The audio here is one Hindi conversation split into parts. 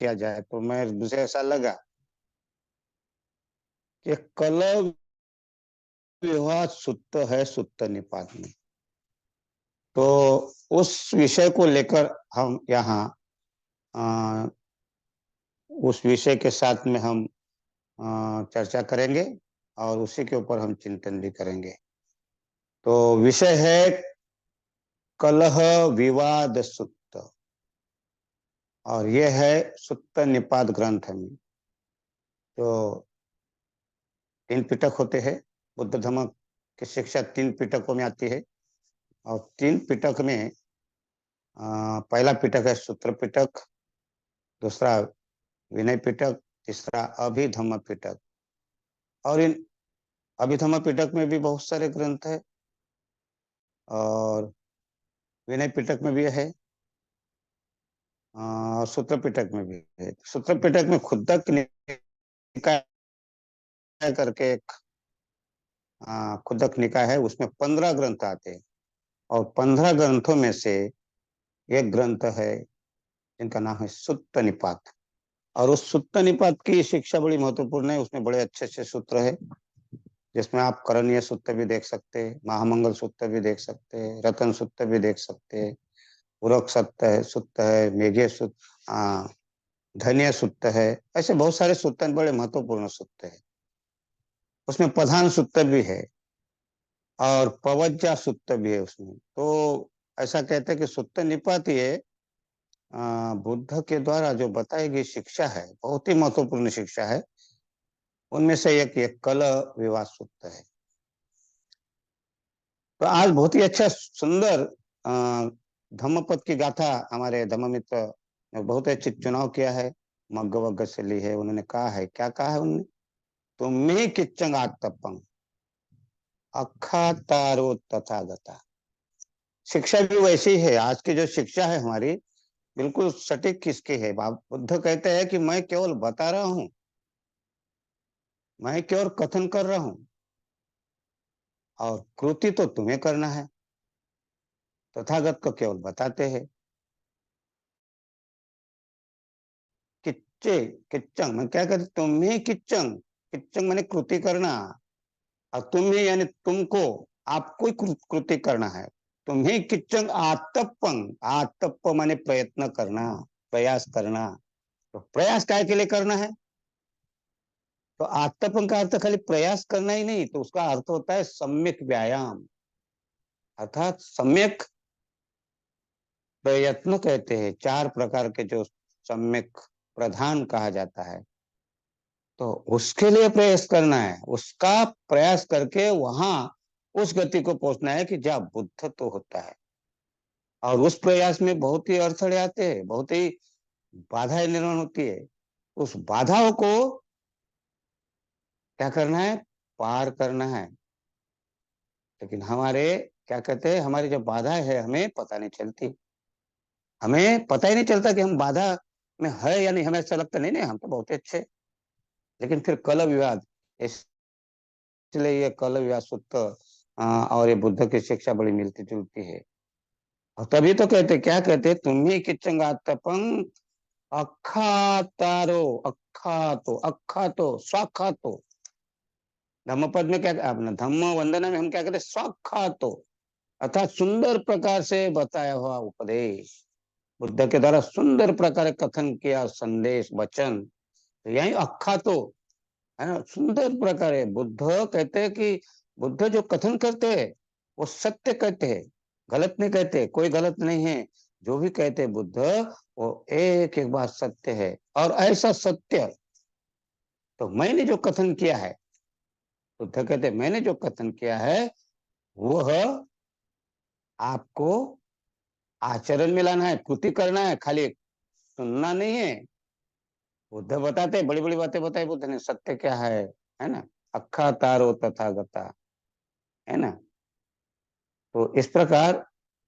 किया जाए तो मुझे ऐसा लगा कि कल विवाह सुत्त है सुत्त निपात में। तो उस विषय को लेकर हम यहाँ अ, उस विषय के साथ में हम चर्चा करेंगे और उसी के ऊपर हम चिंतन भी करेंगे। तो विषय है कलह विवाद सुत्त, और यह है सुत्त निपात ग्रंथ में। तो तीन पिटक होते हैं। बुद्ध धर्म की शिक्षा तीन पिटकों में आती है, और तीन पिटक में पहला पिटक है सूत्र पिटक, दूसरा विनय पिटक, तीसरा अभिधम्म पिटक। और इन अभिधम्म पिटक में भी बहुत सारे ग्रंथ है, और विनय पिटक में भी है, और सूत्र पिटक में भी है। सूत्र पिटक में खुद्दक निकाय करके एक खुद्दक निकाय है, उसमें 15 ग्रंथ आते हैं, और 15 ग्रंथों में से एक ग्रंथ है जिनका नाम है सुत्त निपात। और उस सुत्त निपात की शिक्षा बड़ी महत्वपूर्ण है। उसमें बड़े अच्छे अच्छे सूत्र है, जिसमें आप करणीय सूत्र भी देख सकते हैं, महामंगल सूत्र भी देख सकते हैं, रतन सूत्र भी देख सकते हैं, उरक सूत्र है, मेघे सूत्र, धन्य सूत्र है। ऐसे बहुत सारे सूत्र बड़े महत्वपूर्ण सूत्र है। उसमें प्रधान सूत्र भी है और पवज्जा सूत्र भी है उसमें। तो ऐसा कहते हैं कि सूत्र निपात ये बुद्ध के द्वारा जो बताई गई शिक्षा है, बहुत ही महत्वपूर्ण शिक्षा है। उनमें से एक ये कल विवाद सूत्र है। तो आज बहुत ही अच्छा सुंदर धम्मपद की गाथा हमारे धम्ममित्र ने बहुत अच्छी चुनाव किया है, मग्ग वग्ग से ली है। उन्होंने कहा है, क्या कहा है उन्होंने? तुम्हें किच्चंग आत्तपंग अखा तारो तथागता। शिक्षा भी वैसी है। आज की जो शिक्षा है हमारी, बिल्कुल सटीक किसकी है? बुद्ध कहते हैं कि मैं केवल बता रहा हूं, मैं केवल कथन कर रहा हूं, और कृति तो तुम्हें करना है। तथागत को केवल बताते हैं। किच्चे किच्चंग मैं क्या कहते, तुम्हें किच्चंग, किच्चंग मैंने कृति करना, और तुम्हें यानी तुमको, आपको कृति करना है। तुम्हें किच्चंग आतप्पंग, आतप्प माने प्रयत्न करना, प्रयास करना। तो प्रयास काय के लिए करना है? तो आत्मपन का अर्थ खाली प्रयास करना ही नहीं, तो उसका अर्थ होता है सम्यक व्यायाम, अर्थात सम्यक प्रयत्न कहते हैं। चार प्रकार के जो सम्यक प्रधान कहा जाता है, तो उसके लिए प्रयास करना है। उसका प्रयास करके वहां उस गति को पहुंचना है कि जहाँ बुद्ध तो होता है। और उस प्रयास में बहुत ही अड़थड़े आते हैं, बहुत ही बाधाएं निर्माण होती है। उस बाधाओं को क्या करना है? पार करना है। लेकिन हमारे क्या कहते हैं, हमारी जो बाधा है हमें पता नहीं चलती। हमें पता ही नहीं चलता कि हम बाधा में है या नहीं। हमें ऐसा लगता नहीं नहीं हम तो बहुत अच्छे। लेकिन फिर कल विवाद, इसलिए ये कल विवाद सूत्र और ये बुद्ध की शिक्षा बड़ी मिलती जुलती है। और तभी तो कहते, क्या कहते, तुम्ही किचंगा तपंग अखा तारो, अखा तो स्वाखा तो। धम्मपद में क्या, अपना धम्म वंदना में हम क्या कहते, स्वाखा तो, अर्थात सुंदर प्रकार से बताया हुआ उपदेश। बुद्ध के द्वारा सुंदर प्रकार कथन किया संदेश वचन, तो यही अक्खा तो है ना, सुंदर प्रकार है। बुद्ध कहते हैं कि बुद्ध जो कथन करते हैं वो सत्य कहते हैं, गलत नहीं कहते। कोई गलत नहीं है। जो भी कहते हैं बुद्ध, वो एक एक बात सत्य है। और ऐसा सत्य तो मैंने जो कथन किया है, बुद्ध कहते हैं मैंने जो कथन किया है वह आपको आचरण में लाना है, कृति करना है, खाली सुनना नहीं है। बुद्ध बताते, बड़ी बड़ी बातें बताई बुद्ध ने, सत्य क्या है ना, अक्खा तारो तथागता, है ना। तो इस प्रकार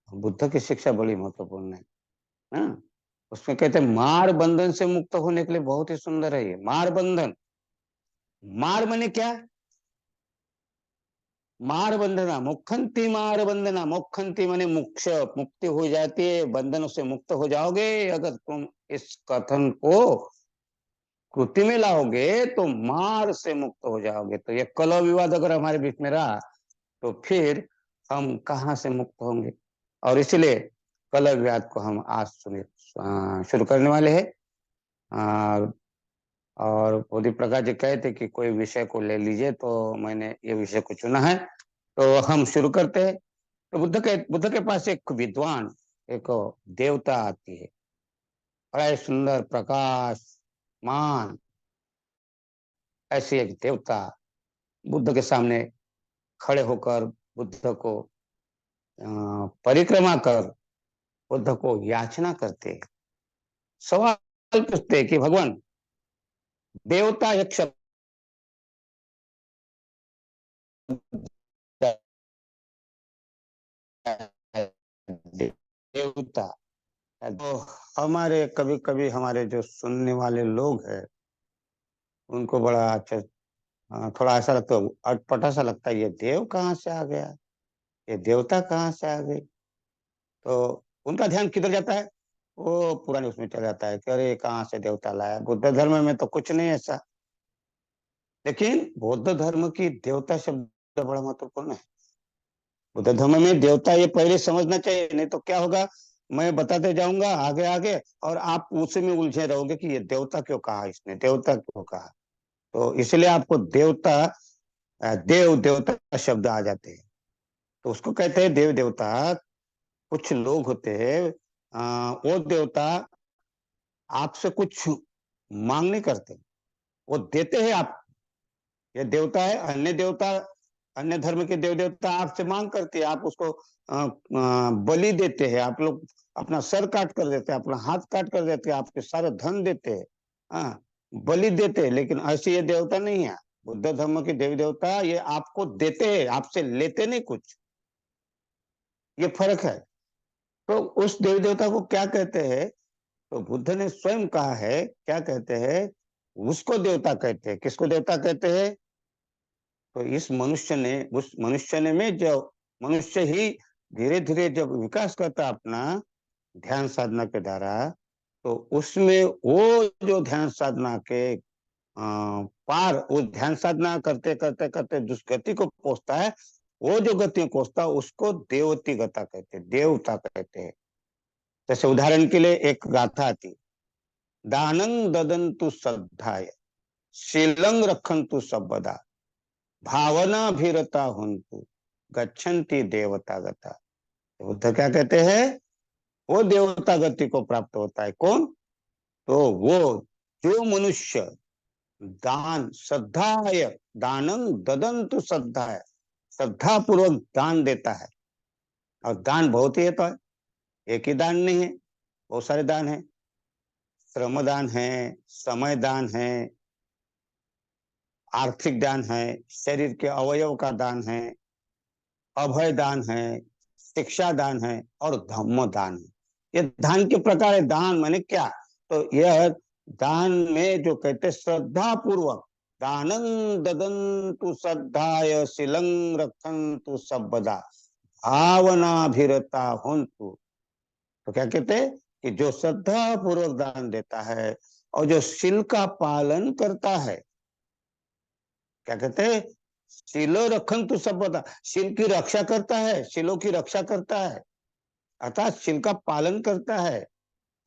बुद्ध की शिक्षा बड़ी महत्वपूर्ण है ना। उसमें कहते हैं मार बंधन से मुक्त होने के लिए बहुत ही सुंदर है ये मार बंधन। मार माने क्या? मार बंधना, मुखंती मार बंधना। मुखंती माने मोक्ष, मुक्ति हो जाती है, बंधनों से मुक्त हो जाओगे अगर तुम इस कथन को कृति में लाओगे तो मार से मुक्त हो जाओगे। तो ये कलह विवाद अगर हमारे बीच में रहा तो फिर हम कहाँ से मुक्त होंगे। और इसलिए कलह विवाद को हम आज शुरू करने वाले हैं। और बोधि प्रकाश जी कहे थे कि कोई विषय को ले लीजिए, तो मैंने ये विषय को चुना है। तो हम शुरू करते हैं। तो बुद्ध के पास एक विद्वान, एक देवता आती है, बड़ा सुंदर प्रकाश मान, ऐसे एक देवता बुद्ध के सामने खड़े होकर बुद्ध को परिक्रमा कर बुद्ध को याचना करते, सवाल पूछते कि भगवान, देवता एक शब्द है, देवता। तो हमारे कभी कभी हमारे जो सुनने वाले लोग हैं उनको बड़ा अच्छा, थोड़ा ऐसा लगता है, अटपटा सा लगता है, ये देव कहाँ से आ गया, ये देवता कहाँ से आ गई। तो उनका ध्यान किधर जाता है, वो पुराने उसमें चला जाता है कि अरे कहाँ से देवता लाया, बुद्ध धर्म में तो कुछ नहीं ऐसा। लेकिन बौद्ध धर्म की देवता शब्द बड़ा महत्वपूर्ण है। बुद्ध धर्म में देवता ये पहले समझना चाहिए, नहीं तो क्या होगा, मैं बताते जाऊंगा आगे आगे और आप उसी में उलझे रहोगे कि ये देवता क्यों कहा, इसने देवता क्यों कहा। तो इसलिए आपको देवता, देव देवता शब्द आ जाते हैं। तो उसको कहते हैं देव देवता। कुछ लोग होते हैं, वो देवता आपसे कुछ मांग नहीं करते, वो देते हैं आप। ये देवता है, अन्य देवता, अन्य धर्म के देव देवता आपसे मांग करते हैं, आप उसको बलि देते हैं। आप लोग अपना सर काट कर देते हैं, अपना हाथ काट कर देते हैं, आपके सारे धन देते हैं, हाँ, बलि देते हैं। लेकिन ऐसे ये देवता नहीं है। बुद्ध धर्म के देवी देवता ये आपको देते हैं, आपसे लेते नहीं कुछ। ये फर्क है। तो उस देवी देवता को क्या कहते हैं, तो बुद्ध ने स्वयं कहा है, क्या कहते हैं, उसको देवता कहते हैं। किसको देवता कहते हैं, तो इस मनुष्य ने, उस मनुष्य ने में जो मनुष्य ही धीरे धीरे जब विकास करता अपना ध्यान साधना के द्वारा, तो उसमें वो जो ध्यान साधना के पार, वो ध्यान साधना करते करते करते जिस गति को पहुंचता है, वो जो गति को पहुंचता है उसको देवती गता कहते हैं, देवता कहते हैं। जैसे उदाहरण के लिए एक गाथा आती, दानं ददन्तु श्रद्धाय शीलं रखन्तु सबदा भावना भीरता हुंतु गच्छन्ति देवता गता। बुद्ध क्या कहते हैं, वो देवता गति को प्राप्त होता है कौन, तो वो जो मनुष्य दान श्रद्धाय, दानं ददन्तु श्रद्धाय, श्रद्धा पूर्वक दान देता है। और दान बहुत ही है, तो एक ही दान नहीं है, बहुत सारे दान है। श्रम दान है, समय दान है, आर्थिक दान है, शरीर के अवयव का दान है, अभय दान है, शिक्षा दान है और धम्म दान है। ये दान के प्रकार है। दान माने क्या, तो यह दान में जो कहते श्रद्धा पूर्वक, दानं ददन्तु श्रद्धाय शीलं रक्षन्तु सबदा भावनाभिरता होन्तु। तो क्या कहते हैं कि जो श्रद्धा पूर्वक दान देता है और जो शील का पालन करता है, क्या कहते हैं, शीलो रखन तू सब बता, शील की रक्षा करता है, शीलों की रक्षा करता है, अर्थात शील का पालन करता है।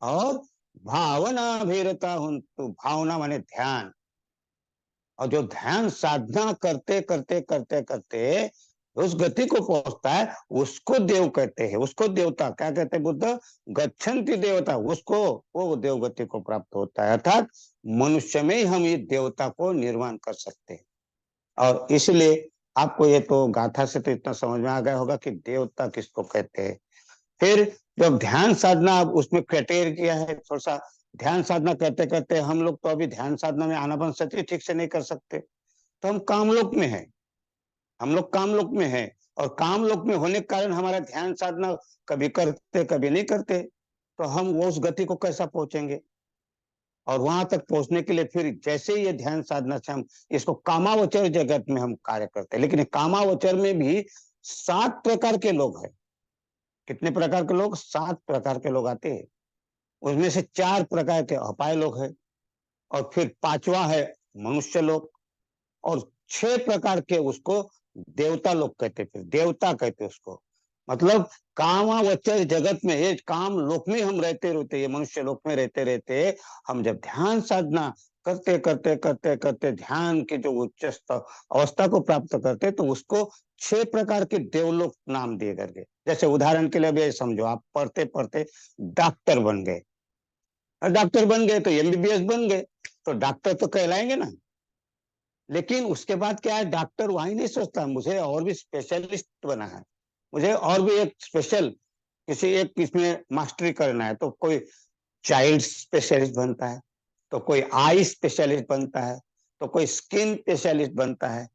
और भावना भीरता हूं, तू भावना माने ध्यान, और जो ध्यान साधना करते करते करते करते उस गति को पहुंचता है, उसको देव कहते हैं, उसको देवता क्या कहते हैं बुद्ध, गच्छन्ति देवता, उसको वो देव गति को प्राप्त होता है। अर्थात मनुष्य में ही हम ये देवता को निर्माण कर सकते हैं। और इसलिए आपको ये तो गाथा से तो इतना समझ में आ गया होगा कि देवता किसको कहते हैं। फिर जब ध्यान साधना, अब उसमें क्राइटेरिया किया है थोड़ा सा। ध्यान साधना करते करते हम लोग तो अभी ध्यान साधना में आनापानसति ठीक से नहीं कर सकते, तो हम कामलोक में है, हम लोग कामलोक में है। और कामलोक में होने के कारण हमारा ध्यान साधना कभी करते कभी नहीं करते, तो हम वो उस गति को कैसा पहुंचेंगे। और वहां तक पहुंचने के लिए फिर जैसे ये ध्यान साधना से हम इसको कामावचर जगत में हम कार्य करते हैं। लेकिन कामावचर में भी 7 प्रकार के लोग हैं। कितने प्रकार के लोग, 7 प्रकार के लोग आते हैं। उसमें से 4 प्रकार के अपाय लोक है, और फिर 5वां है मनुष्य लोक, और 6 प्रकार के उसको देवता लोग कहते, फिर देवता कहते उसको। मतलब कामावचर जगत में, ये काम लोक में हम रहते रहते, ये मनुष्य लोक में रहते रहते, हम जब ध्यान साधना करते करते करते करते ध्यान के जो उच्च अवस्था को प्राप्त करते, तो उसको 6 प्रकार के देवलोक नाम दिए करके। जैसे उदाहरण के लिए भी समझो, आप पढ़ते पढ़ते डॉक्टर बन गए, और डॉक्टर बन गए तो एमबीबीएस बन गए, तो डॉक्टर तो कहलाएंगे ना। लेकिन उसके बाद क्या है, डॉक्टर वही नहीं सोचता मुझे और भी स्पेशलिस्ट बना है, मुझे और भी एक स्पेशल किसी एक इसमें मास्टरी करना है, तो कोई चाइल्ड स्पेशलिस्ट बनता है, तो कोई आई स्पेशलिस्ट बनता है, तो कोई स्किन स्पेशलिस्ट बनता है,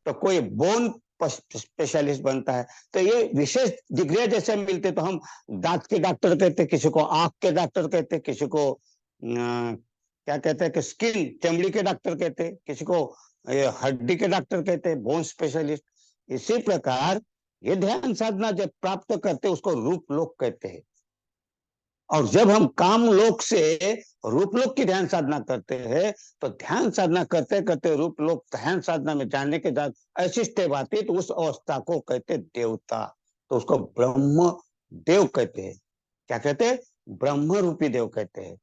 तो कोई बोन स्पेशलिस्ट बनता है। तो ये विशेष डिग्रियां जैसे मिलते, तो हम दांत के डॉक्टर कहते, किसी को आंख के डॉक्टर कहते, किसी को क्या कहते हैं कि स्किन चमड़ी के डॉक्टर कहते, किसी को हड्डी के डॉक्टर कहते हैं, बोन स्पेशलिस्ट। इसी प्रकार ये ध्यान साधना जब प्राप्त करते उसको रूप लोक कहते हैं। और जब हम काम लोक से रूप लोक की ध्यान साधना करते हैं, तो ध्यान साधना करते करते रूप लोक ध्यान साधना में जाने के बाद ऐसी स्टेप आती है, तो उस अवस्था को कहते देवता, तो उसको ब्रह्म देव कहते हैं। क्या कहते हैं? ब्रह्म रूपी देव कहते हैं।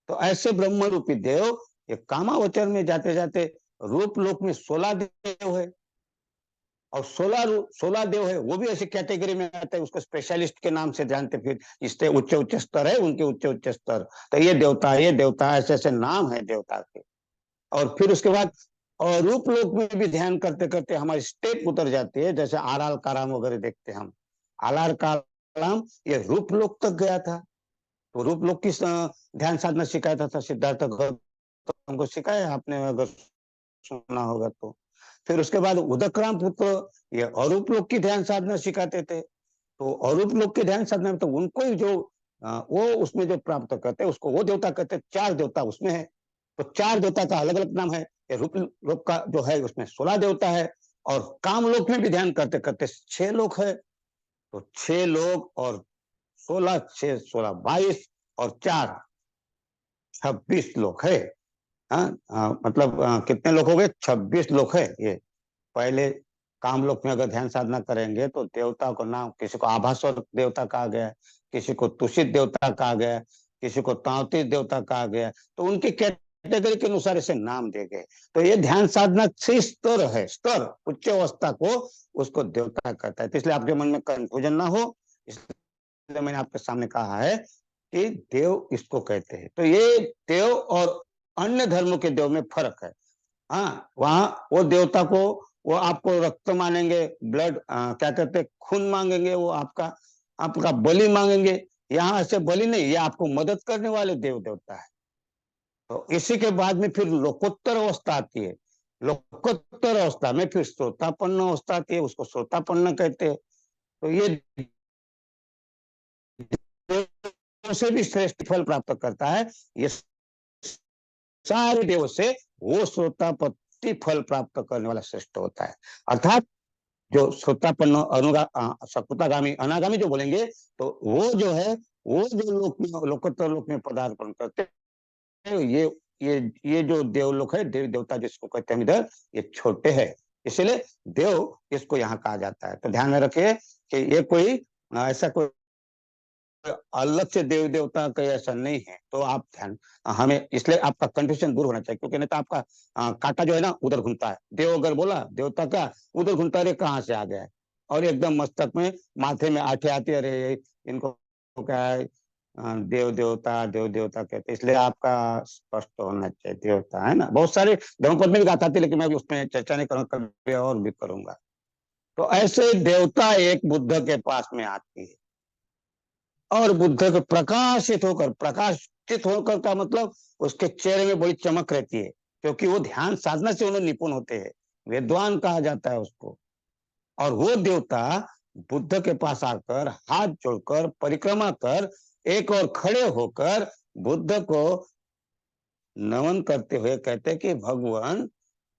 तो ऐसे ब्रह्म रूपी देव ये कामावचर में जाते जाते रूप लोक में 16 देव है, और 16 देव है, वो भी ऐसी कैटेगरी में आते हैं, उसको स्पेशलिस्ट के नाम से जानते, फिर इससे उच्च उच्च स्तर है, उनके उच्च उच्च स्तर, तो ये देवता ऐसे ऐसे नाम है देवता के। और फिर उसके बाद और रूप लोक में भी ध्यान करते करते हमारी स्टेप उतर जाती है, जैसे आलाल काराम वगैरह देखते हम। आलाल काराम ये रूप लोक तक गया था, तो रूप लोक की ध्यान साधना सिखाया था सिद्धार्थ गौतम को, सिखाया आपने अगर सुना होगा तो। फिर उसके बाद उदकराम पुत्र ये अरूप लोक की ध्यान साधना सिखाते थे, तो अरूप लोक की ध्यान साधना में तो उनको ही जो वो उसमें जो प्राप्त करते हैं उसको वो देवता कहते हैं। 4 देवता उसमें है, तो 4 देवता का अलग अलग नाम है। ये रूप लोक का जो है उसमें 16 देवता है, और काम लोक में भी ध्यान करते करते 6 लोक है, तो 6 लोग और 16 6 16 22 और 4 26 लोग है। मतलब कितने लोग हो गए? 26 लोग है ये। पहले काम लोक में अगर ध्यान साधना करेंगे तो देवता को नाम, किसी को आभास्वर देवता कहा गया, किसी को तुषित देवता कहा गया, किसी को तांतित देवता कहा गया, तो उनकी कैटेगरी के अनुसार इसे नाम दिए गए। तो ये ध्यान साधना 6 स्तर है, स्तर उच्च अवस्था को उसको देवता कहता है। तो इसलिए आपके मन में कंफ्यूजन ना हो, इसलिए मैंने आपके सामने कहा है कि देव इसको कहते हैं। तो ये देव और अन्य धर्मों के देव में फर्क है। हाँ, वहां वो देवता को वो आपको रक्त मानेंगे, ब्लड क्या कहते हैं, खून मांगेंगे, वो आपका आपका बलि मांगेंगे। यहाँ ऐसे बलि नहीं, ये आपको मदद करने वाले देव देवता है। तो इसी के बाद में फिर लोकोत्तर अवस्था आती है। लोकोत्तर अवस्था में फिर श्रोतापन्न अवस्था आती है, उसको श्रोतापन्न कहते हैं। तो ये से भी श्रेष्ठ फल प्राप्त करता है। ये सारे देव से वो श्रोतापत्ति फल प्राप्त करने वाला श्रेष्ठ होता है। अर्थात जो श्रोतापन्न सकुतागामी अनागामी जो बोलेंगे, तो वो जो है, वो जो लोक में लोकोत्तर लोक में पदार्पण करते हैं, ये जो देवलोक है, देव देवता जिसको कहते हैं इधर, ये छोटे हैं, इसलिए देव इसको यहाँ कहा जाता है। तो ध्यान में रखिए कि ये कोई ऐसा कोई अलग से देव देवता का ऐसा नहीं है। तो आप ध्यान, हमें इसलिए आपका कंफ्यूजन दूर होना चाहिए, क्योंकि नहीं तो आपका कांटा जो है ना उधर घूमता है। देव अगर बोला देवता का, उधर घूमता है, कहाँ से आ गया है, और एकदम मस्तक में माथे में आठे आती है, अरे इनको क्या है, देव देवता कहते, इसलिए आपका स्पष्ट होना चाहिए। देवता है ना, बहुत सारे धर्मपद में भी गाथा थी, लेकिन मैं अभी उसमें चर्चा नहीं करूंगा, कभी और भी करूंगा। तो ऐसे देवता एक बुद्ध के पास में आती है, और बुद्ध को प्रकाशित होकर का मतलब उसके चेहरे में बड़ी चमक रहती है, क्योंकि वो ध्यान साधना से उन्हें निपुण होते हैं, विद्वान कहा जाता है उसको। और वो देवता बुद्ध के पास आकर हाथ जोड़कर परिक्रमा कर एक और खड़े होकर बुद्ध को नमन करते हुए कहते कि भगवान,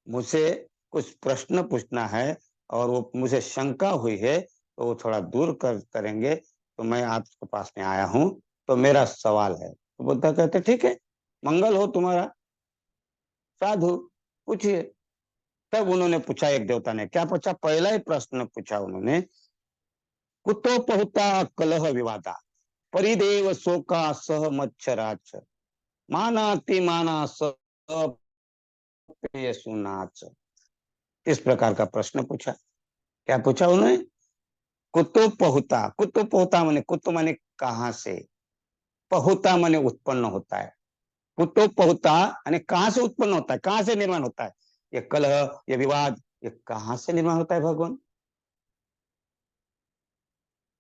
मुझे कुछ प्रश्न पूछना है, और वो मुझे शंका हुई है, तो वो थोड़ा दूर करेंगे, तो मैं आपके पास में आया हूँ। तो मेरा सवाल है, तो बुद्ध कहते ठीक है, मंगल हो तुम्हारा, साधु, पूछिए। तब उन्होंने पूछा, एक देवता ने क्या पूछा, पहला ही प्रश्न पूछा उन्होंने, कुतो पहुता कलह विवादा, परिदेव शोका सह मच्छराच, मानाति माना स सुनाच। इस प्रकार का प्रश्न पूछा। क्या पूछा उन्होंने, कुतो पहुता, कुतो पहुता माने, कुतो माने कहां से, पहुता माने उत्पन्न होता है। कुतो पहुता यानी कहां से उत्पन्न होता है, कहां से निर्माण होता है, ये कलह, ये विवाद, ये कहां से निर्माण होता है भगवान।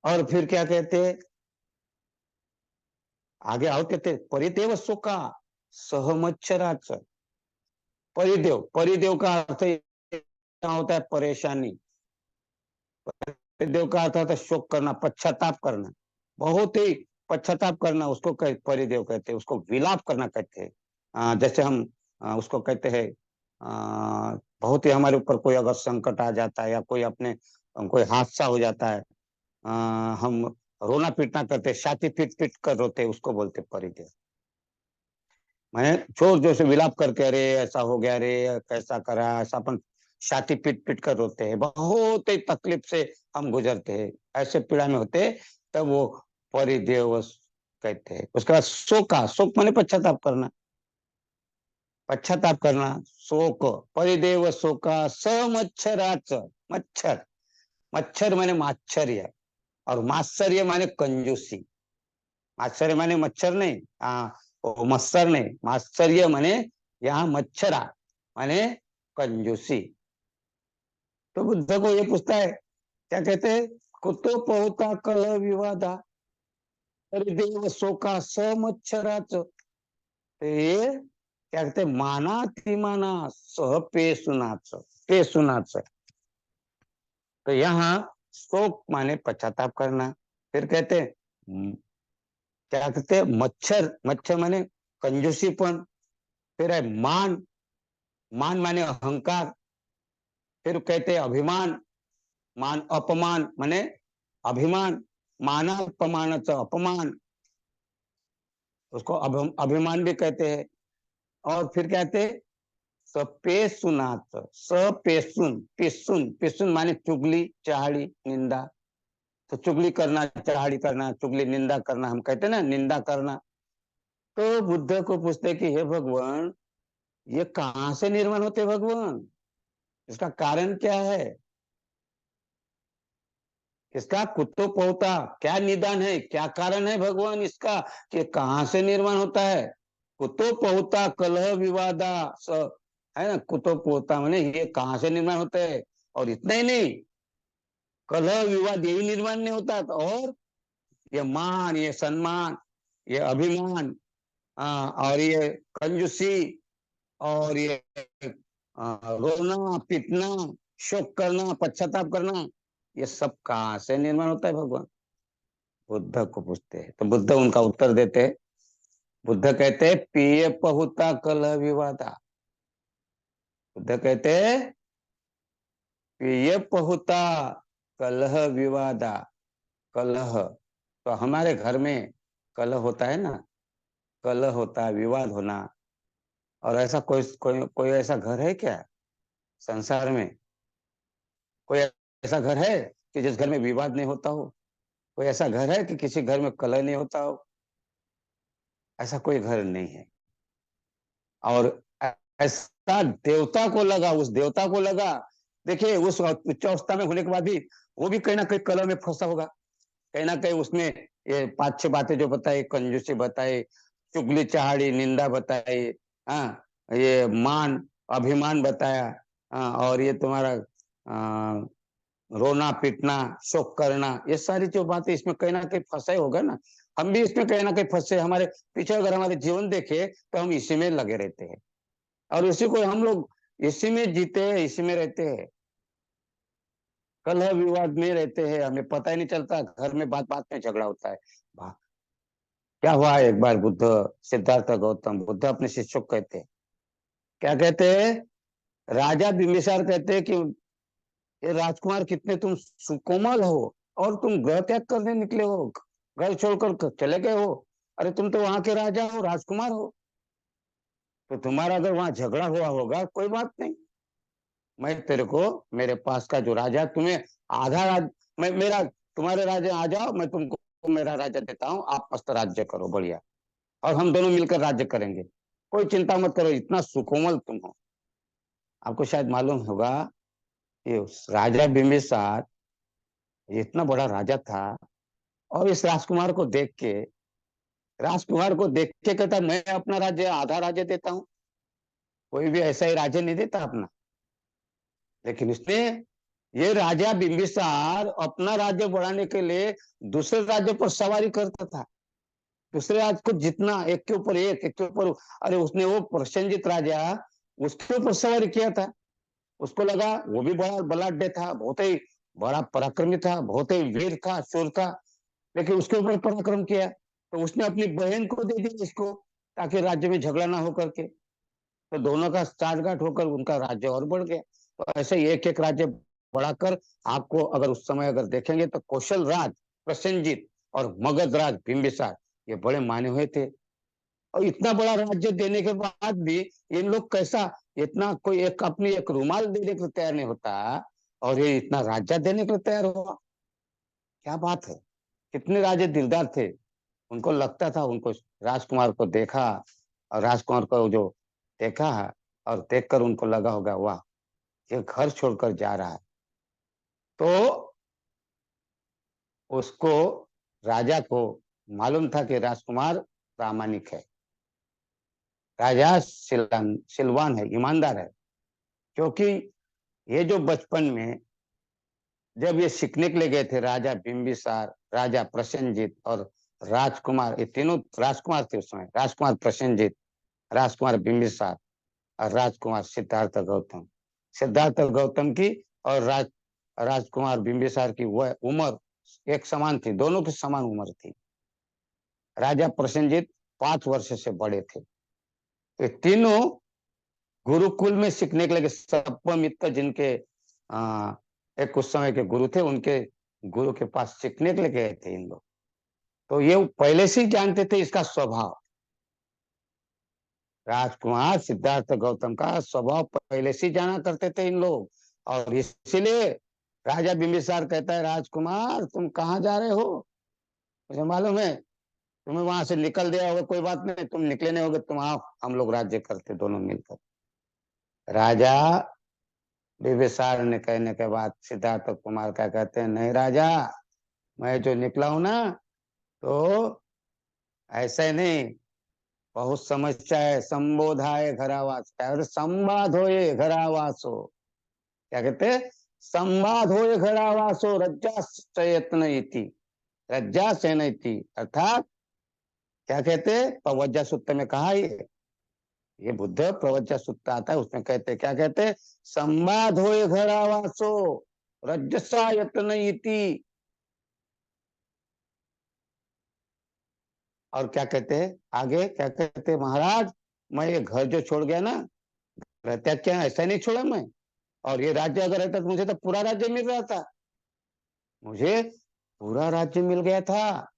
और फिर क्या कहते हैं, आगे आओ, कहते परिदेव शोका सहमच्छराच। परिदेव, परिदेव का अर्थ क्या होता है, परेशानी। परिदेव का अर्थ होता है शोक करना, पश्चाताप करना, बहुत ही पश्चाताप करना, उसको परिदेव कहते हैं, उसको विलाप करना कहते हैं। जैसे हम उसको कहते हैं, बहुत ही हमारे ऊपर कोई अगर संकट आ जाता है या कोई अपने कोई हादसा हो जाता है, हम रोना पीटना करते, छाती पीट पीट कर रोते, उसको बोलते परिदेव। मैं जोर जोर से विलाप करके, अरे ऐसा हो गया, अरे कैसा करा, ऐसा अपन छाती पीट पीट कर रोते हैं, बहुत ही तकलीफ से हम गुजरते हैं, ऐसे पीड़ा में होते हैं, तब वो परिदेव कहते हैं। उसके बाद शोका, शोक माने पश्चाताप करना, पश्चाताप करना, शोक, परिदेव शोका स मच्छराच, मच्छर, मच्छर माने माच्छर्य, और मात्सर्य माने कंजूसी। आश्चर्य माने मच्छर नहीं, मत्सर नहीं, माश्चर्य माने यहाँ मच्छरा माने कंजूसी। तो बुद्ध को ये पूछता है, क्या कहते हैं, कुतो पहुता कल विवादा, परिदेव शोका स मच्छराच। तो ये क्या कहते हैं, माना तिमाना सह पे सुनाच, पे सुनाच। तो यहाँ शोक माने पश्चाताप करना। फिर कहते हैं, क्या कहते हैं, मच्छर, मच्छर माने कंजूसीपन। फिर है मान, मान माने अहंकार। फिर कहते हैं अभिमान, मान अपमान माने अभिमान, मानापमान अपमान, उसको अभिमान भी कहते हैं। और फिर कहते हैं सपेसुनाथ, सपेसुन, पेसुन, पेसुन माने चुगली चहाड़ी निंदा। तो चुगली करना, चहाड़ी करना, चुगली निंदा करना, हम कहते हैं ना, निंदा करना। तो बुद्ध को पूछते कि हे भगवान, ये कहां से निर्माण होते भगवान, इसका कारण क्या है, इसका कुत्तो पोता क्या निदान है, क्या कारण है भगवान इसका, कि कहां से निर्माण होता है। कुतो पोता कलह विवादा स, है ना, कुतो पोता माने ये कहां से निर्माण होता है। और इतना ही नहीं, कलह विवाद यही निर्माण नहीं होता, तो और ये मान, ये सम्मान, ये अभिमान, और ये कंजूसी, और ये रोना पीटना, शोक करना, पश्चाताप करना, ये सब कहाँ से निर्माण होता है भगवान। बुद्ध को पूछते हैं, तो बुद्ध उनका उत्तर देते हैं। बुद्ध कहते हैं पिय पहुता कलह विवादा। बुद्ध कहते हैं पिय पहुता कलह विवादा। कलह, तो हमारे घर में कलह होता है ना, कलह होता है, विवाद होना। और ऐसा कोई कोई कोई ऐसा घर है क्या संसार में, कोई ऐसा घर है कि जिस घर में विवाद नहीं होता हो, कोई ऐसा घर है कि किसी घर में कलह नहीं होता हो, ऐसा कोई घर नहीं है। और ऐसा देवता को लगा, उस देवता को लगा, देखिए उस उच्च अवस्था में होने के बाद भी वो भी कहीं ना कहीं कलह में फंसा होगा, कहीं ना कहीं उसने ये पांच छह बातें जो बताई, कंजूसी बताई, चुगली चहाड़ी निंदा बताई, हाँ, ये मान अभिमान बताया, हाँ, और ये तुम्हारा रोना पीटना, शोक करना, ये सारी जो बातें इसमें कहीं ना कहीं फंसे होगा ना। हम भी इसमें कहीं ना कहीं फंसे, हमारे पीछे अगर हमारे जीवन देखे तो हम इसी में लगे रहते हैं, और इसी को हम लोग इसी में जीते हैं, इसी में रहते हैं, कलह विवाद में रहते हैं, हमें पता ही नहीं चलता, घर में बात बात में झगड़ा होता है। क्या हुआ, एक बार बुद्ध, सिद्धार्थ गौतम बुद्ध अपने शिष्यों को कहते हैं, क्या कहते हैं, राजा बिंबिसार कहते हैं कि ये राजकुमार कितने तुम सुकोमल हो, और तुम ग्रह त्याग करने निकले हो, घर छोड़कर चले गए हो, अरे तुम तो वहां के राजा हो, राजकुमार हो, तो तुम्हारा अगर वहां झगड़ा हुआ होगा कोई बात नहीं, मैं तेरे को, मेरे पास का जो राजा, तुम्हें आधा मैं मेरा, तुम्हारे राजा आ जाओ, मैं तुमको मेरा राजा देता हूँ, आप मस्त राज्य करो बढ़िया, और हम दोनों मिलकर राज्य करेंगे, कोई चिंता मत करो, इतना सुकोमल तुम हो। आपको शायद मालूम होगा कि राजा बिंबिसार इतना बड़ा राजा था, और इस राजकुमार को देख के कहता मैं अपना राज्य, आधा राज्य देता हूँ। कोई भी ऐसा ही राज्य नहीं देता अपना, लेकिन उसने, ये राजा बिंबिसार अपना राज्य बढ़ाने के लिए दूसरे राज्य पर सवारी करता था, दूसरे राज्य को जितना, एक के ऊपर एक के ऊपर, अरे उसने वो प्रसेनजीत राजा, उसके ऊपर सवारी किया था। उसको लगा वो भी बड़ा बलाढ्य था, बहुत ही बड़ा पराक्रमी था, बहुत ही वीर था, शूर था, लेकिन उसके ऊपर पराक्रम किया, तो उसने अपनी बहन को दे दी इसको, ताकि राज्य में झगड़ा ना हो करके, तो दोनों का साठगांठ होकर उनका राज्य और बढ़ गया। तो ऐसे एक एक राज्य बढ़ाकर, आपको अगर उस समय अगर देखेंगे तो कौशल राज प्रसेनजीत और मगध राज बिंबिसार, ये बड़े माने हुए थे। और इतना बड़ा राज्य देने के बाद भी इन लोग कैसा, इतना कोई एक अपनी एक रुमाल देने को तैयार नहीं होता, और ये इतना राज्य देने को तैयार हुआ, क्या बात है। कितने राजे दिलदार थे, उनको लगता था, उनको राजकुमार को देखा, और राजकुमार को जो देखा है, और देखकर उनको लगा होगा वाह, ये घर छोड़कर जा रहा है, तो उसको, राजा को मालूम था कि राजकुमार प्रामाणिक है, राजा सिलवान है, ईमानदार है, क्योंकि ये जो बचपन में जब ये सीखने के लिए गए थे, राजा बिंबिसार, राजा प्रसेनजीत और राजकुमार, ये तीनों राजकुमार थे उस समय, राजकुमार प्रसेनजीत, राजकुमार बिंबिसार और राजकुमार सिद्धार्थ गौतम, सिद्धार्थ गौतम की और राजकुमार बिंबिसार की वह उम्र एक समान थी, दोनों की समान उम्र थी। राजा प्रसेनजीत 5 वर्ष से बड़े थे। ये तीनों गुरुकुल में सीखने के लिए, सप्पमित्र जिनके एक उस समय के गुरु थे, उनके गुरु के पास सीखने के लिए गए थे इन लोग, तो ये पहले से ही जानते थे इसका स्वभाव, राजकुमार सिद्धार्थ गौतम का स्वभाव पहले से जाना करते थे इन लोग। और इसीलिए राजा बिंबिसार कहता है, राजकुमार तुम कहाँ जा रहे हो, मुझे मालूम है तुम्हें वहां से निकल दिया होगा, कोई बात नहीं, तुम निकले नहीं होगे, तुम आओ, हम लोग राज्य करते दोनों मिलकर। राजा बिंबिसार ने कहने के बाद सिद्धार्थ कुमार क्या कहते हैं, नहीं राजा, मैं जो निकला हूं ना, तो ऐसे नहीं, बहुत समस्या है, संबोधाए घरावास, क्या कहते, संवाद हो ये घरावासो, क्या कहते, संवाद हो ये घरावासो रज्जा प्रयत्न इति, रज्जा सेन इति, अर्थात क्या कहते, प्रवज्जा सूत्र में कहा, ये बुद्ध प्रवज्जा सूत्र आता है, उसमें कहते क्या कहते, संवाद हो ये घरावासो रज्जसा यत्न इति, और क्या कहते हैं आगे, क्या कहते हैं, महाराज मैं ये घर जो छोड़ गया ना, रहता क्या ऐसा नहीं छोड़ा मैं, और ये राज्य अगर रहता तो मुझे तो पूरा राज्य मिल रहा था, मुझे पूरा राज्य मिल गया था।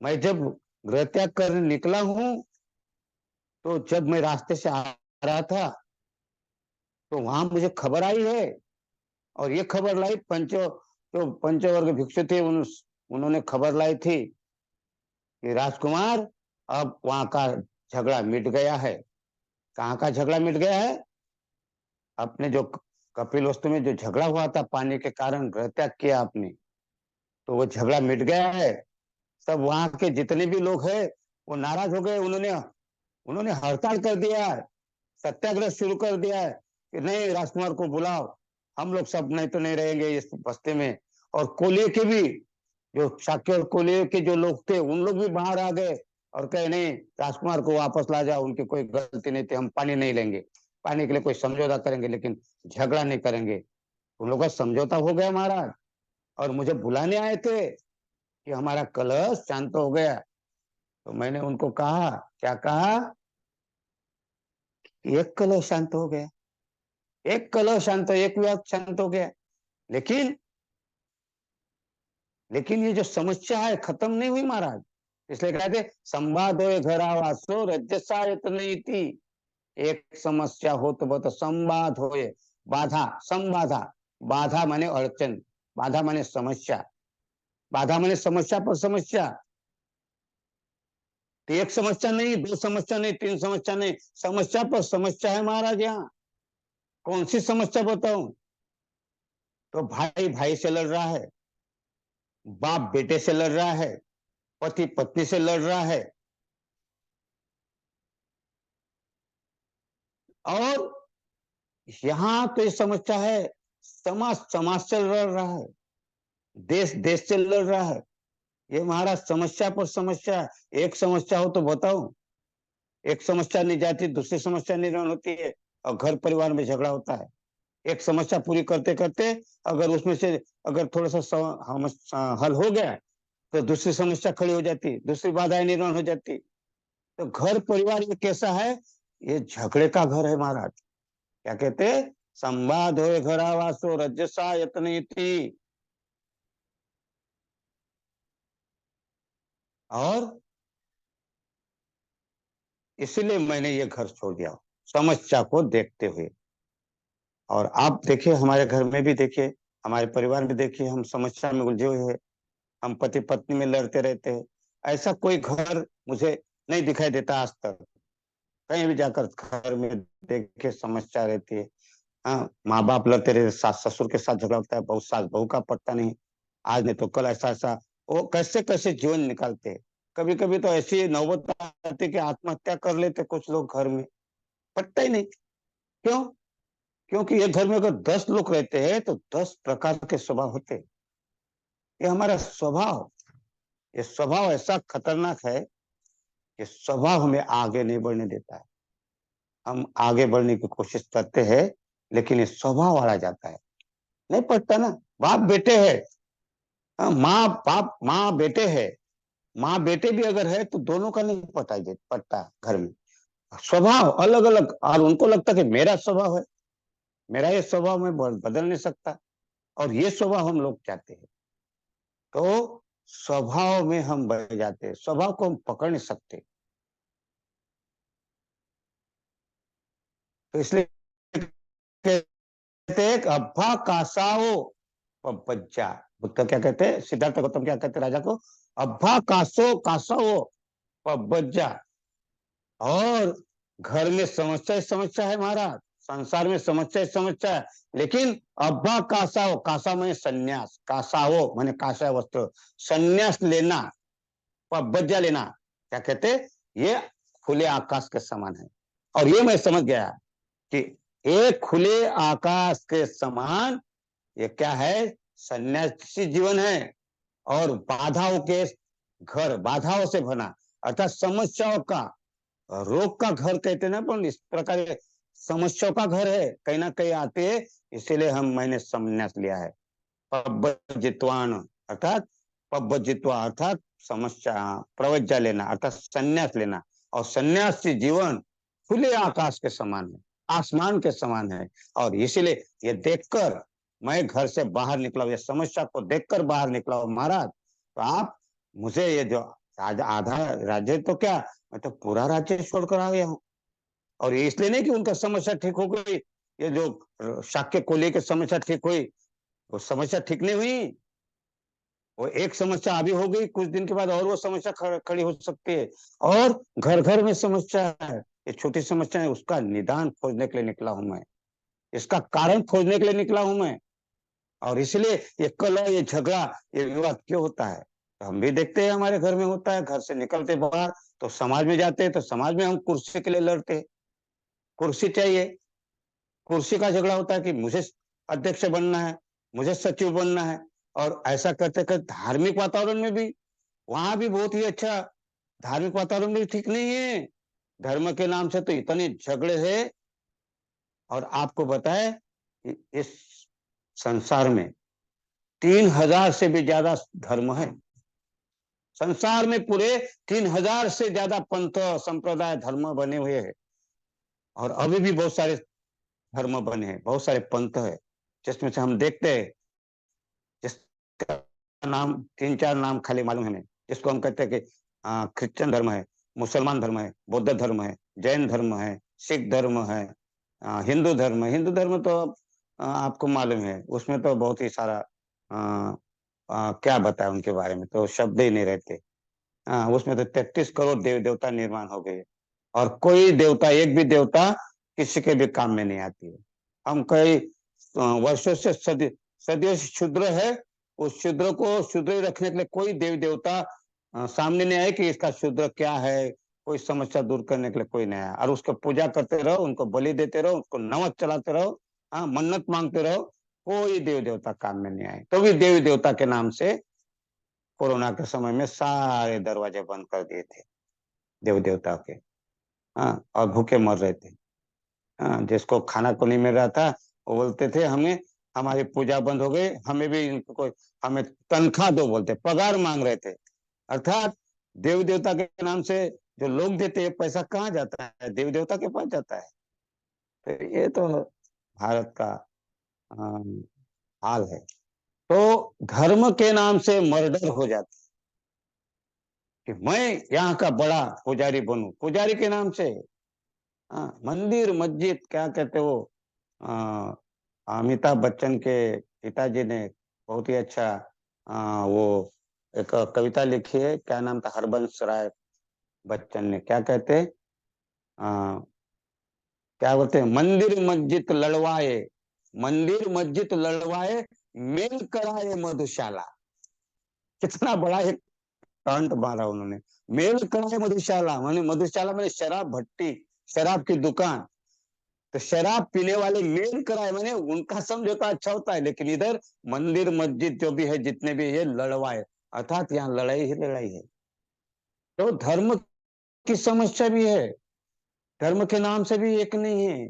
मैं जब गृह त्याग कर निकला हूं, तो जब मैं रास्ते से आ रहा था, तो वहां मुझे खबर आई है, और ये खबर लाई जो पंचवर्ग भिक्षु थे, उन्होंने खबर लाई थी कि राजकुमार अब वहां का झगड़ा मिट गया है। कहाँ का झगड़ा मिट गया है, अपने जो कपिल वस्तु में जो झगड़ा हुआ था पानी के कारण, गृह त्याग किया आपने, तो वो झगड़ा मिट गया है। सब वहां के जितने भी लोग हैं वो नाराज हो गए, उन्होंने उन्होंने हड़ताल कर दिया है, सत्याग्रह शुरू कर दिया है कि नहीं, राजकुमार को बुलाओ, हम लोग सब नहीं तो नहीं रहेंगे इस बस्ते में। और कोलिये के भी, जो शाक्य और कोलिये के जो लोग थे, उन लोग भी बाहर आ गए और कहे नहीं, राजकुमार को वापस ला जाओ, उनकी कोई गलती नहीं थी, हम पानी नहीं लेंगे, पानी के लिए कोई समझौता करेंगे लेकिन झगड़ा नहीं करेंगे। उन लोगों का समझौता हो गया महाराज, और मुझे बुलाने आए थे कि हमारा कलह शांत हो गया। तो मैंने उनको कहा, क्या कहा, एक कलह शांत हो गया, एक कलह शांत, एक विवाद शांत हो गया, लेकिन लेकिन ये जो समस्या है खत्म नहीं हुई महाराज, इसलिए कहते संवाद हो घर आवासो रजसायत नहीं थी। एक समस्या हो तो बहुत संवाद हो, बाधा संबाधा, बाधा माने अड़चन, बाधा माने समस्या, बाधा माने समस्या पर समस्या। तो एक समस्या नहीं, दो समस्या नहीं, तीन समस्या नहीं, समस्या पर समस्या है महाराज यहाँ। कौन सी समस्या बताऊं? तो भाई भाई से लड़ रहा है, बाप बेटे से लड़ रहा है, पति पत्नी से लड़ रहा है, और यहाँ तो ये समस्या है, समाज समाज से लड़ रहा है, देश देश से लड़ रहा है। ये महाराज समस्या पर समस्या। एक समस्या हो तो बताओ, एक समस्या नहीं जाती दूसरी समस्या निर्माण होती है, और घर परिवार में झगड़ा होता है। एक समस्या पूरी करते करते अगर उसमें से अगर थोड़ा सा हल हो गया तो दूसरी समस्या खड़ी हो जाती, दूसरी बाधाएं निर्माण हो जाती। तो घर परिवार ये कैसा है? ये झगड़े का घर है महाराज। क्या कहते? संवाद हो घर आवासो रजसा यतनी थी। और इसीलिए मैंने ये घर छोड़ दिया समस्या को देखते हुए। और आप देखिए हमारे घर में भी देखिए, हमारे परिवार में देखिए, हम समस्या में उलझे हुए हैं, हम पति पत्नी में लड़ते रहते हैं। ऐसा कोई घर मुझे नहीं दिखाई देता आज तक। कहीं भी जाकर घर में देखे समस्या रहती है। हाँ, माँ बाप लड़ते रहते, सास ससुर के साथ झगड़ा होता है, बहू सास बहू का पता नहीं, आज नहीं तो कल ऐसा ऐसा। वो कैसे कैसे जीवन निकालते हैं। कभी कभी तो ऐसी नौबत आती है कि आत्महत्या कर लेते कुछ लोग घर में, पता ही नहीं क्यों। क्योंकि ये घर में अगर 10 लोग रहते हैं तो 10 प्रकार के स्वभाव होते हैं। ये हमारा स्वभाव, ये स्वभाव ऐसा खतरनाक है कि स्वभाव हमें आगे नहीं बढ़ने देता है। हम आगे बढ़ने की कोशिश करते हैं लेकिन ये स्वभाव आ जाता है, नहीं पड़ता ना। बाप बेटे है, हाँ, माँ बाप माँ बेटे है, माँ बेटे भी अगर है तो दोनों का नहीं पड़ता घर में। स्वभाव अलग अलग, और उनको लगता कि मेरा स्वभाव है, मेरा ये स्वभाव मैं बदल नहीं सकता, और ये स्वभाव हम लोग चाहते हैं। तो स्वभाव में हम बढ़ जाते हैं, स्वभाव को हम पकड़ नहीं सकते। तो इसलिए कहते हैं अब्बा कासाओ बच्चा। बुद्ध क्या कहते हैं, सिद्धार्थ गौतम क्या कहते हैं राजा को? अब्बा कासो कासाओ बच्चा। और घर में समस्या ही समस्या है महाराज, संसार में समस्या ही समस्या है। लेकिन अब्बा कासाओ, कासा माने संन्यास, कासाओ माने कासा वस्त्र, संन्यास लेना, बज्जा लेना। क्या कहते? ये खुले आकाश के समान है। और ये मैं समझ गया कि एक खुले आकाश के समान ये क्या है? सन्यासी जीवन है। और बाधाओं के घर, बाधाओं से बना, अर्थात समस्याओं का, रोग का घर कहते हैं ना, पर इस प्रकार समस्याओं का घर है, कहीं ना कहीं आते हैं। इसीलिए मैंने संन्यास लिया है। पब्बजित्वान अर्थात पब्बजित्वा अर्थात समस्या, प्रवज्जा लेना अर्थात संन्यास लेना। और सन्यासी जीवन खुले आकाश के समान है, आसमान के समान है। और इसीलिए ये देखकर मैं घर से बाहर निकला हूं, ये समस्या को देखकर बाहर निकला हूं महाराज। तो आप मुझे ये जो आधा राज्य तो क्या, मैं तो पूरा राज्य छोड़कर आ गया हूँ। और ये इसलिए नहीं कि उनका समस्या ठीक हो गई, ये जो शाक्य को लेकर समस्या ठीक हुई, वो समस्या ठीक नहीं हुई। वो एक समस्या अभी हो गई, कुछ दिन के बाद और वो समस्या खड़ी हो सकती है। और घर घर में समस्या है, ये छोटी समस्या है, उसका निदान खोजने के लिए निकला हूं मैं, इसका कारण खोजने के लिए निकला हूं मैं। और इसलिए ये कलह, ये झगड़ा, ये विवाद क्यों होता है? तो हम भी देखते हैं हमारे घर में होता है। घर से निकलते बाहर तो समाज में जाते हैं, तो समाज में हम कुर्सी के लिए लड़ते हैं, कुर्सी चाहिए, कुर्सी का झगड़ा होता है कि मुझे अध्यक्ष बनना है, मुझे सचिव बनना है। और ऐसा करते करते धार्मिक वातावरण में भी, वहां भी बहुत ही अच्छा, धार्मिक वातावरण भी ठीक नहीं है। धर्म के नाम से तो इतने झगड़े हैं। और आपको बताए इस संसार में 3,000 से भी ज्यादा धर्म है। संसार में पूरे 3,000 से ज्यादा पंथ संप्रदाय धर्म बने हुए हैं। और अभी भी बहुत सारे धर्म बने हैं, बहुत सारे पंथ है, जिसमें से हम देखते हैं, जिसका नाम 3-4 नाम खाली मालूम है हमें, जिसको हम कहते हैं कि क्रिश्चियन धर्म है, मुसलमान धर्म है, बौद्ध धर्म है, जैन धर्म है, सिख धर्म है, हिंदू धर्म है। हिंदू धर्म तो आपको मालूम है, उसमें तो बहुत ही सारा क्या बताए उनके बारे में, तो शब्द ही नहीं रहते। उसमें तो 33 करोड़ देवी देवता निर्माण हो गए, और कोई देवता, एक भी देवता किसी के भी काम में नहीं आती है। हम कई वर्षों से, सदियों से क्षुद्र है, उस क्षुद्र को क्षुद्र ही रखने के लिए कोई देवी देवता सामने नहीं आए कि इसका क्षुद्र क्या है, कोई समस्या दूर करने के लिए कोई नहीं आया। और उसको पूजा करते रहो, उनको बलि देते रहो, उसको नमक चलाते रहो, हाँ, मन्नत मांगते रहो, कोई देवी देवता काम में नहीं आए। तो भी देवी देवता के नाम से कोरोना के समय में सारे दरवाजे बंद कर दिए थे देव देवता के। हाँ, और भूखे मर रहे थे। हाँ, जिसको खाना को नहीं मिल रहा था, वो बोलते थे हमें, हमारी पूजा बंद हो गई, हमें भी इनको कोई, हमें तनख्वाह दो, बोलते पगार मांग रहे थे। अर्थात देव देवता के नाम से जो लोग देते हैं, पैसा कहाँ जाता है? देव देवता के पास जाता है। तो ये तो भारत का हाल है। तो धर्म के नाम से मर्डर हो जाता है कि मैं यहाँ का बड़ा पुजारी बनूं, पुजारी के नाम से। हाँ, मंदिर मस्जिद क्या कहते हो, आ, अमिताभ बच्चन के पिताजी ने बहुत ही अच्छा वो एक कविता लिखी है, क्या नाम था, हरबंस राय बच्चन ने, क्या कहते हैं, आ, क्या बोलते हैं, मंदिर मस्जिद लड़वाए, मंदिर मस्जिद लड़वाए, मेल कराए मधुशाला। कितना बड़ा एक कांड मारा उन्होंने। मेल कराए मधुशाला, माने मधुशाला मैंने शराब भट्टी, शराब की दुकान। तो शराब पीने वाले मेल कराए, मैंने उनका समझौता अच्छा होता है, लेकिन इधर मंदिर मस्जिद जो भी है, जितने भी ये लड़वाए, अर्थात यहाँ लड़ाई ही लड़ाई है। तो धर्म की समस्या भी है, धर्म के नाम से भी एक नहीं है।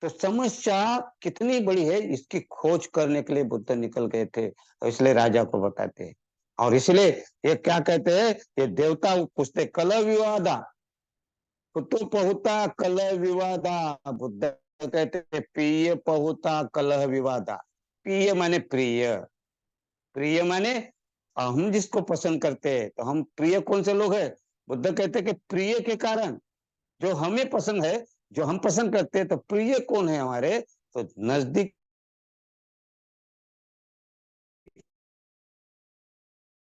तो समस्या कितनी बड़ी है, इसकी खोज करने के लिए बुद्ध निकल गए थे, और इसलिए राजा को बताते हैं। और इसलिए ये क्या कहते हैं, ये देवता पूछते कल विवादा, कुतु पहुता कलह विवादा। बुद्ध कहते प्रिय पहुता कलह विवादा। प्रिय माने प्रिय, प्रिय माने हम जिसको पसंद करते हैं। तो हम प्रिय कौन से लोग हैं? बुद्ध कहते हैं कि प्रिय के कारण, जो हमें पसंद है, जो हम पसंद करते हैं, तो प्रिय कौन है हमारे? तो नजदीक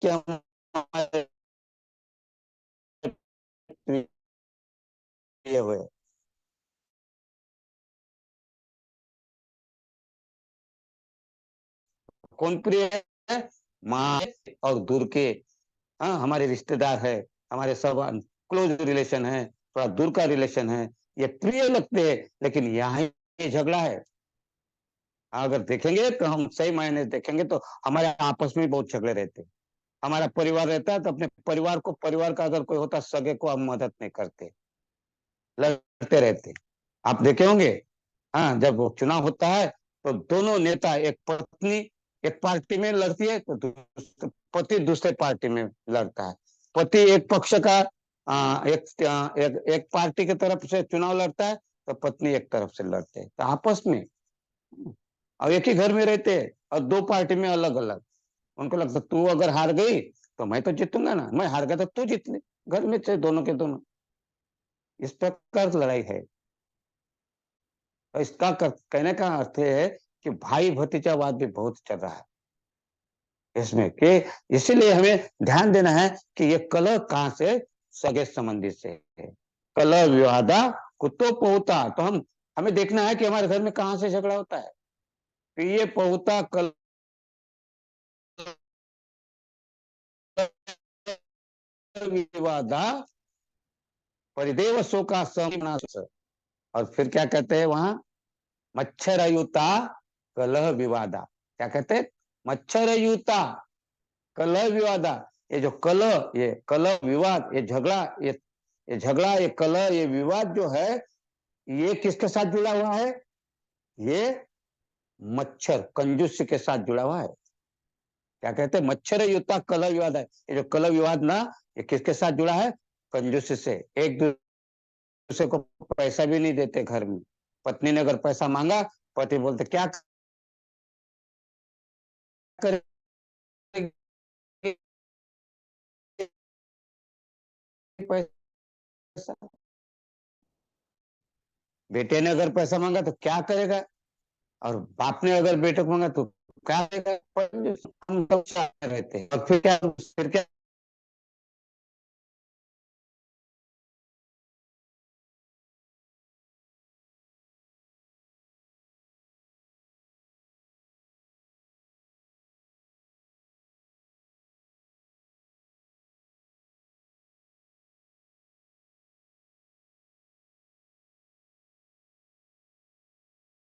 के हमारे प्रिय हुए। कौन प्रिय है? माँ और दूर के, हाँ, हमारे रिश्तेदार है, हमारे सब क्लोज रिलेशन है, थोड़ा दूर का रिलेशन है, ये प्रिय लगते हैं। लेकिन यहाँ ये झगड़ा है। अगर देखेंगे तो, हम सही मायने देखेंगे तो हमारे आपस में बहुत झगड़े रहते हैं। हमारा परिवार रहता है, तो अपने परिवार को, परिवार का अगर कोई होता सगे को, हम मदद नहीं करते, लड़ते रहते। आप देखे होंगे, हाँ, जब वो चुनाव होता है, तो दोनों नेता, एक पत्नी एक पार्टी में लड़ती है, तो पति दूसरे पार्टी में लड़ता है। पति एक पक्ष का एक पार्टी की तरफ से चुनाव लड़ता है, तो पत्नी एक तरफ से लड़ते हैं, तो आपस में। और एक ही घर में रहते हैं, और दो पार्टी में अलग अलग। उनको लगता तू अगर हार गई तो मैं तो जीतूंगा ना, मैं हार गया तो तू जीत ले। घर में थे दोनों के दोनों। इस प्रकार की लड़ाई है। और इसका कहने का अर्थ है कि भाई भतीजावाद भी बहुत चल रहा है इसमें, कि इसीलिए हमें ध्यान देना है कि ये कलह कहाँ से, सगे संबंधी से है। कलह विवादा कुतो पहुता, तो हम, हमें देखना है कि हमारे घर में कहाँ से झगड़ा होता है। तो ये पहुता कलह विवादा परिदेव शोका समास। और फिर क्या कहते हैं वहां, मच्छर युता कलह विवादा। क्या कहते हैं? मच्छर युता कलह विवादा। ये जो कलह, ये कलह विवाद, ये झगड़ा, ये झगड़ा, ये कलह, ये विवाद जो है, ये किसके साथ जुड़ा हुआ है? ये मच्छर कंजूस के साथ जुड़ा हुआ है। क्या कहते हैं? मच्छर युता कलह विवाद है। ये जो कलह विवाद ना, ये किसके साथ जुड़ा है? कंजूस से। एक दूसरे को पैसा भी नहीं देते घर में। पत्नी ने अगर पैसा मांगा, पति बोलते क्या करेंगे, पैसा, बेटे ने अगर पैसा मांगा तो क्या करेगा, और बाप ने अगर बेटे को मांगा तो क्या करेगा। हम लोग रहते हैं और फिर क्या